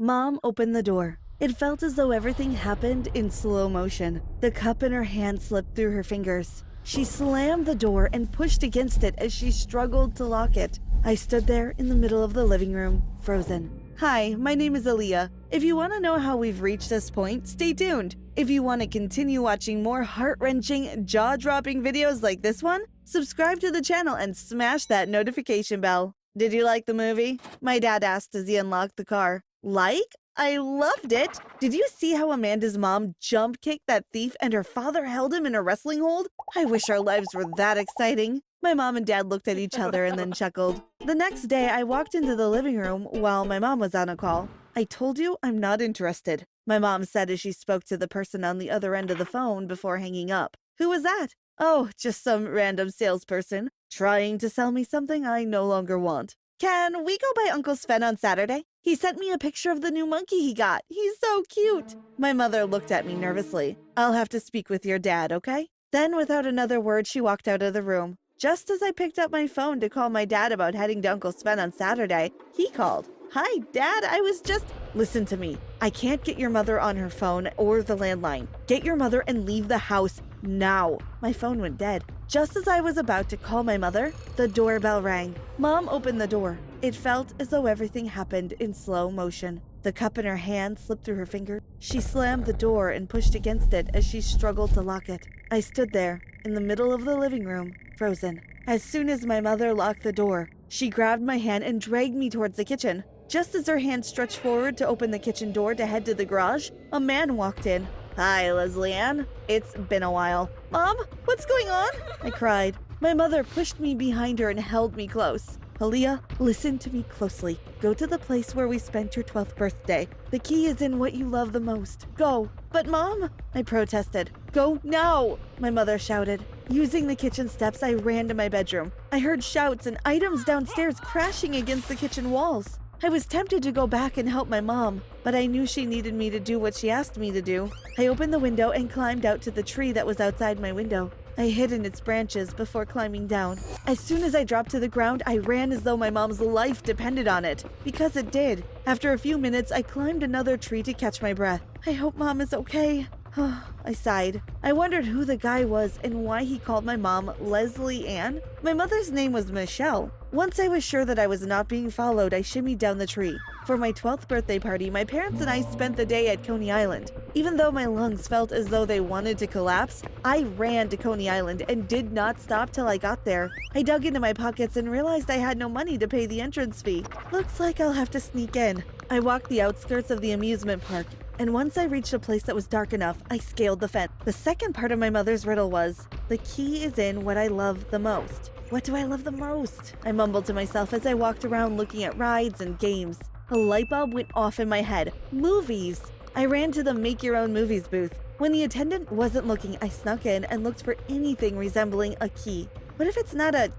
Mom opened the door. It felt as though everything happened in slow motion. The cup in her hand slipped through her fingers. She slammed the door and pushed against it as she struggled to lock it. I stood there in the middle of the living room, frozen. Hi, my name is Aaliyah. If you want to know how we've reached this point, stay tuned. If you want to continue watching more heart-wrenching, jaw-dropping videos like this one, subscribe to the channel and smash that notification bell. Did you like the movie? My dad asked as he unlocked the car. Like? I loved it! Did you see how Amanda's mom jump-kicked that thief and her father held him in a wrestling hold? I wish our lives were that exciting. My mom and dad looked at each other and then chuckled. The next day, I walked into the living room while my mom was on a call. I told you I'm not interested, my mom said as she spoke to the person on the other end of the phone before hanging up. Who was that? Oh, just some random salesperson trying to sell me something I no longer want. Can we go by Uncle Sven on Saturday? He sent me a picture of the new monkey he got. He's so cute. My mother looked at me nervously. I'll have to speak with your dad, okay? Then, without another word, she walked out of the room. Just as I picked up my phone to call my dad about heading to Uncle Sven on Saturday, he called. Hi, Dad, I was just... Listen to me. I can't get your mother on her phone or the landline. Get your mother and leave the house now. My phone went dead. Just as I was about to call my mother, the doorbell rang. Mom opened the door. It felt as though everything happened in slow motion. The cup in her hand slipped through her fingers. She slammed the door and pushed against it as she struggled to lock it. I stood there, in the middle of the living room, frozen. As soon as my mother locked the door, she grabbed my hand and dragged me towards the kitchen. Just as her hand stretched forward to open the kitchen door to head to the garage, a man walked in. Hi, Leslie Ann. It's been a while. Mom, what's going on? I cried. My mother pushed me behind her and held me close. Aaliyah, listen to me closely. Go to the place where we spent your 12th birthday. The key is in what you love the most. Go. But Mom, I protested. Go now, my mother shouted. Using the kitchen steps, I ran to my bedroom. I heard shouts and items downstairs crashing against the kitchen walls. I was tempted to go back and help my mom, but I knew she needed me to do what she asked me to do. I opened the window and climbed out to the tree that was outside my window. I hid in its branches before climbing down. As soon as I dropped to the ground, I ran as though my mom's life depended on it, because it did. After a few minutes, I climbed another tree to catch my breath. I hope Mom is okay. I sighed. I wondered who the guy was and why he called my mom Leslie Ann. My mother's name was Michelle. Once I was sure that I was not being followed, I shimmied down the tree. For my 12th birthday party, my parents and I spent the day at Coney Island. Even though my lungs felt as though they wanted to collapse, I ran to Coney Island and did not stop till I got there. I dug into my pockets and realized I had no money to pay the entrance fee. Looks like I'll have to sneak in. I walked the outskirts of the amusement park, and once I reached a place that was dark enough, I scaled the fence. The second part of my mother's riddle was, the key is in what I love the most. What do I love the most? I mumbled to myself as I walked around looking at rides and games. A light bulb went off in my head. Movies! I ran to the Make Your Own Movies booth. When the attendant wasn't looking, I snuck in and looked for anything resembling a key. What if it's not a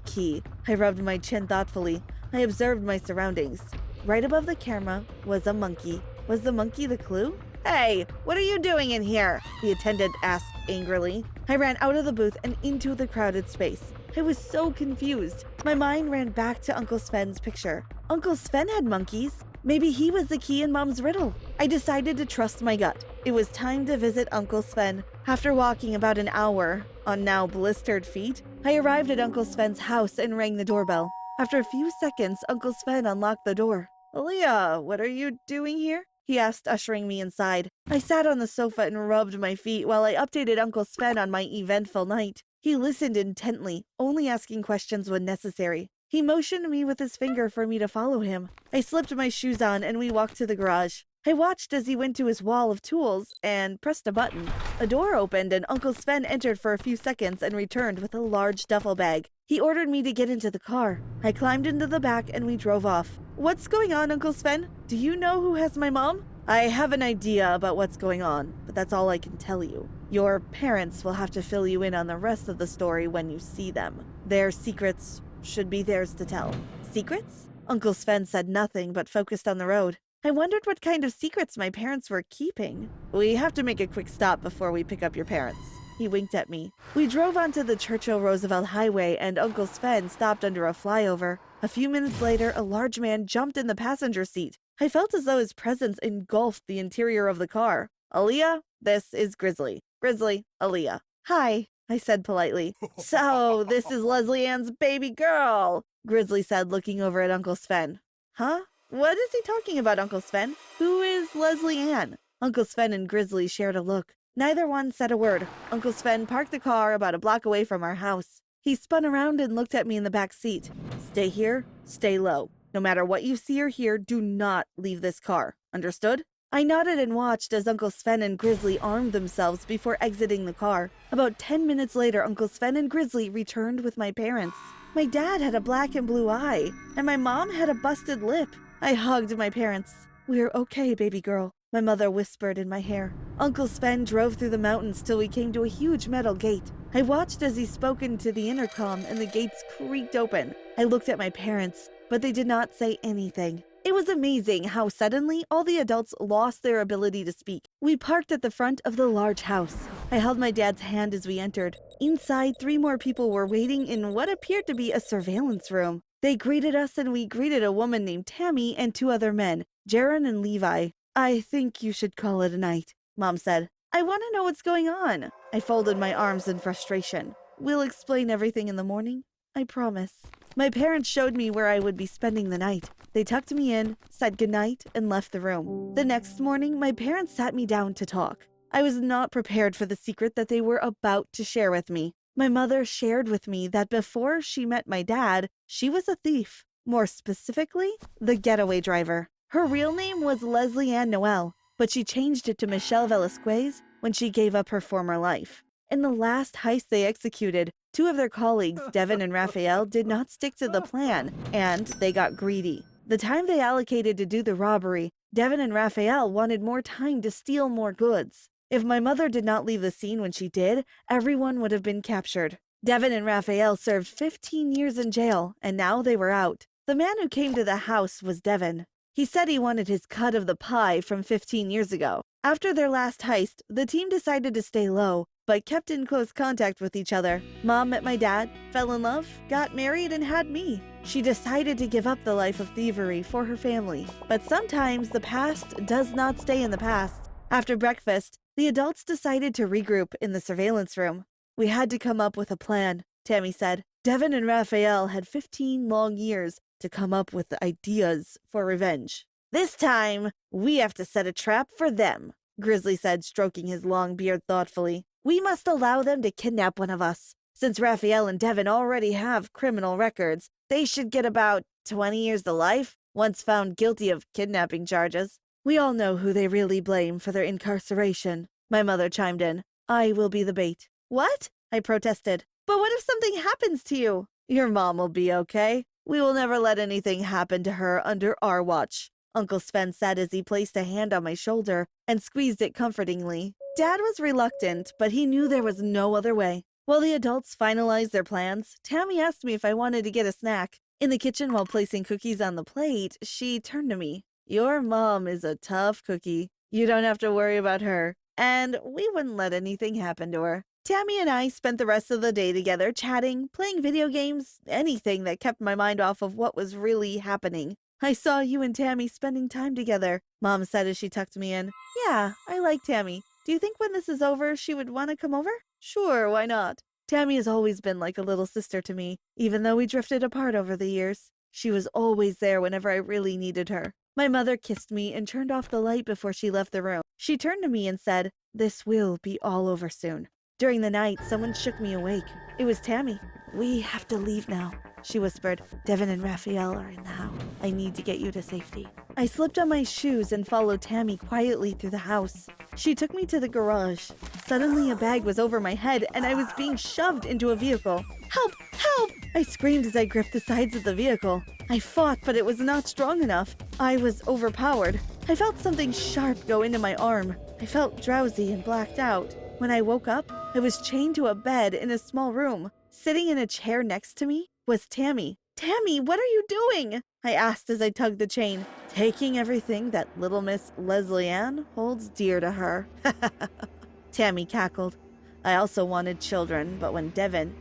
key? I rubbed my chin thoughtfully. I observed my surroundings. Right above the camera was a monkey. Was the monkey the clue? Hey, what are you doing in here? The attendant asked angrily. I ran out of the booth and into the crowded space. I was so confused. My mind ran back to Uncle Sven's picture. Uncle Sven had monkeys. Maybe he was the key in Mom's riddle. I decided to trust my gut. It was time to visit Uncle Sven. After walking about an hour on now blistered feet, I arrived at Uncle Sven's house and rang the doorbell. After a few seconds, Uncle Sven unlocked the door. Aaliyah, what are you doing here? He asked, ushering me inside. I sat on the sofa and rubbed my feet while I updated Uncle Sven on my eventful night. He listened intently, only asking questions when necessary. He motioned me with his finger for me to follow him. I slipped my shoes on and we walked to the garage. I watched as he went to his wall of tools and pressed a button. A door opened and Uncle Sven entered for a few seconds and returned with a large duffel bag. He ordered me to get into the car. I climbed into the back and we drove off. What's going on, Uncle Sven? Do you know who has my mom? I have an idea about what's going on, but that's all I can tell you. Your parents will have to fill you in on the rest of the story when you see them. Their secrets should be theirs to tell. Secrets? Uncle Sven said nothing but focused on the road. I wondered what kind of secrets my parents were keeping. We have to make a quick stop before we pick up your parents. He winked at me. We drove onto the Churchill-Roosevelt Highway and Uncle Sven stopped under a flyover. A few minutes later, a large man jumped in the passenger seat. I felt as though his presence engulfed the interior of the car. Aaliyah, this is Grizzly. Grizzly, Aaliyah. Hi, I said politely. So, this is Leslie Ann's baby girl, Grizzly said, looking over at Uncle Sven. Huh? What is he talking about, Uncle Sven? Who is Leslie Ann? Uncle Sven and Grizzly shared a look. Neither one said a word. Uncle Sven parked the car about a block away from our house. He spun around and looked at me in the back seat. Stay here, stay low. No matter what you see or hear, do not leave this car. Understood? I nodded and watched as Uncle Sven and Grizzly armed themselves before exiting the car. About 10 minutes later, Uncle Sven and Grizzly returned with my parents. My dad had a black and blue eye, and my mom had a busted lip. I hugged my parents. We're okay, baby girl, my mother whispered in my hair. Uncle Sven drove through the mountains till we came to a huge metal gate. I watched as he spoke into the intercom and the gates creaked open. I looked at my parents, but they did not say anything. It was amazing how suddenly all the adults lost their ability to speak. We parked at the front of the large house. I held my dad's hand as we entered. Inside, 3 more people were waiting in what appeared to be a surveillance room. They greeted us and we greeted a woman named Tammy and 2 other men, Jaron and Levi. I think you should call it a night, Mom said. I want to know what's going on. I folded my arms in frustration. We'll explain everything in the morning. I promise. My parents showed me where I would be spending the night. They tucked me in, said goodnight, and left the room. The next morning, my parents sat me down to talk. I was not prepared for the secret that they were about to share with me. My mother shared with me that before she met my dad, she was a thief. More specifically, the getaway driver. Her real name was Leslie Ann Noel, but she changed it to Michelle Velasquez when she gave up her former life. In the last heist they executed, 2 of their colleagues, Devin and Raphael, did not stick to the plan, and they got greedy. The time they allocated to do the robbery, Devin and Raphael wanted more time to steal more goods. If my mother did not leave the scene when she did, everyone would have been captured. Devin and Raphael served 15 years in jail, and now they were out. The man who came to the house was Devin. He said he wanted his cut of the pie from 15 years ago. After their last heist, the team decided to stay low, but kept in close contact with each other. Mom met my dad, fell in love, got married, and had me. She decided to give up the life of thievery for her family. But sometimes the past does not stay in the past. After breakfast, the adults decided to regroup in the surveillance room. We had to come up with a plan, Tammy said. Devin and Raphael had 15 long years to come up with the ideas for revenge. This time, we have to set a trap for them, Grizzly said, stroking his long beard thoughtfully. We must allow them to kidnap one of us. Since Raphael and Devin already have criminal records, they should get about 20 years to life once found guilty of kidnapping charges. We all know who they really blame for their incarceration, my mother chimed in. I will be the bait. What? I protested. But what if something happens to you? Your mom will be okay. We will never let anything happen to her under our watch, Uncle Sven said as he placed a hand on my shoulder and squeezed it comfortingly. Dad was reluctant, but he knew there was no other way. While the adults finalized their plans, Tammy asked me if I wanted to get a snack. In the kitchen while placing cookies on the plate, she turned to me. Your mom is a tough cookie. You don't have to worry about her. And we wouldn't let anything happen to her. Tammy and I spent the rest of the day together chatting, playing video games, anything that kept my mind off of what was really happening. I saw you and Tammy spending time together, Mom said as she tucked me in. Yeah, I like Tammy. Do you think when this is over, she would want to come over? Sure, why not? Tammy has always been like a little sister to me, even though we drifted apart over the years. She was always there whenever I really needed her. My mother kissed me and turned off the light before she left the room. She turned to me and said, "This will be all over soon." During the night, someone shook me awake. It was Tammy. We have to leave now, she whispered. Devin and Raphael are in the house. I need to get you to safety. I slipped on my shoes and followed Tammy quietly through the house. She took me to the garage. Suddenly, a bag was over my head and I was being shoved into a vehicle. Help! Help! I screamed as I gripped the sides of the vehicle. I fought, but it was not strong enough. I was overpowered. I felt something sharp go into my arm. I felt drowsy and blacked out. When I woke up, I was chained to a bed in a small room. Sitting in a chair next to me was Tammy. Tammy, what are you doing? I asked as I tugged the chain, taking everything that little Miss Leslie Ann holds dear to her. Tammy cackled. I also wanted children, but when Devin,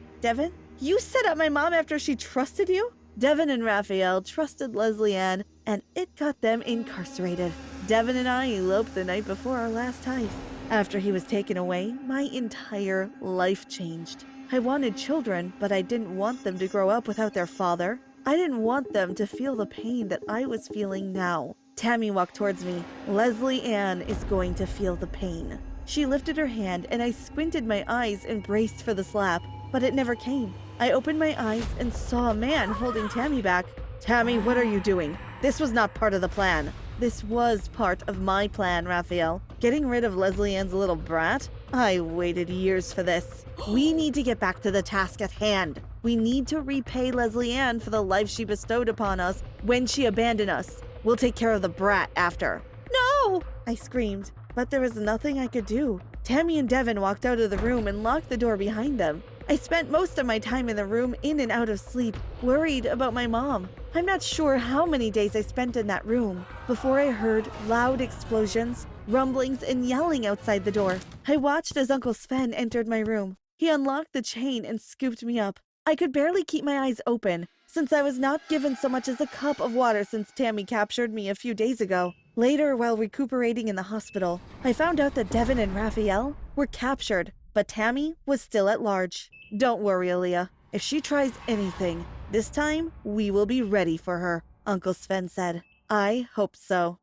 you set up my mom after she trusted you? Devin and Raphael trusted Leslie Ann and it got them incarcerated. Devin and I eloped the night before our last heist. After he was taken away, my entire life changed. I wanted children, but I didn't want them to grow up without their father. I didn't want them to feel the pain that I was feeling now. Tammy walked towards me. Leslie Ann is going to feel the pain. She lifted her hand and I squinted my eyes and braced for the slap, but it never came. I opened my eyes and saw a man holding Tammy back. "Tammy, what are you doing? This was not part of the plan." "This was part of my plan, Raphael. Getting rid of Leslie Ann's little brat? I waited years for this. We need to get back to the task at hand. We need to repay Leslie Ann for the life she bestowed upon us when she abandoned us. We'll take care of the brat after." "No!" I screamed, but there was nothing I could do. Tammy and Devin walked out of the room and locked the door behind them. I spent most of my time in the room, in and out of sleep, worried about my mom. I'm not sure how many days I spent in that room before I heard loud explosions, rumblings, and yelling outside the door. I watched as Uncle Sven entered my room. He unlocked the chain and scooped me up. I could barely keep my eyes open, since I was not given so much as a cup of water since Tammy captured me a few days ago. Later, while recuperating in the hospital, I found out that Devin and Raphael were captured, but Tammy was still at large. "Don't worry, Aaliyah. If she tries anything, this time we will be ready for her," Uncle Sven said. I hope so.